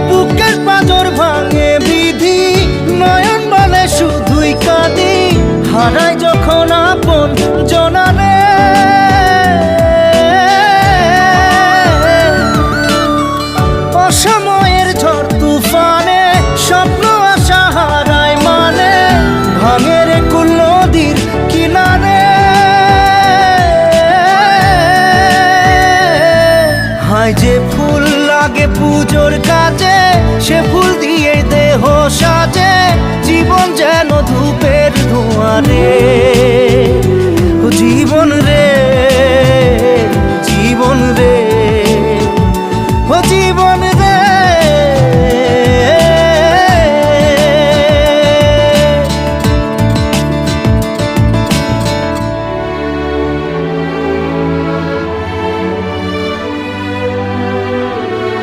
বুকের পাঁজর ভাঙে বিধি, নয়ন বলে শুধুই কাঁদি, হারাই যখন আপন জনারে। অসময়ের ঝড় তুফানে স্বপ্ন আশা হারায় মানে, ভাঙে রে কুল নদীর কিনারে। হায় যে ফুল লাগে পুজোর কাজে, সে ফুল দিয়ে দেহ সাজে, জীবন যেন ধূপের ধোঁয়ারে। জীবন রে, জীবন রে, ও জীবন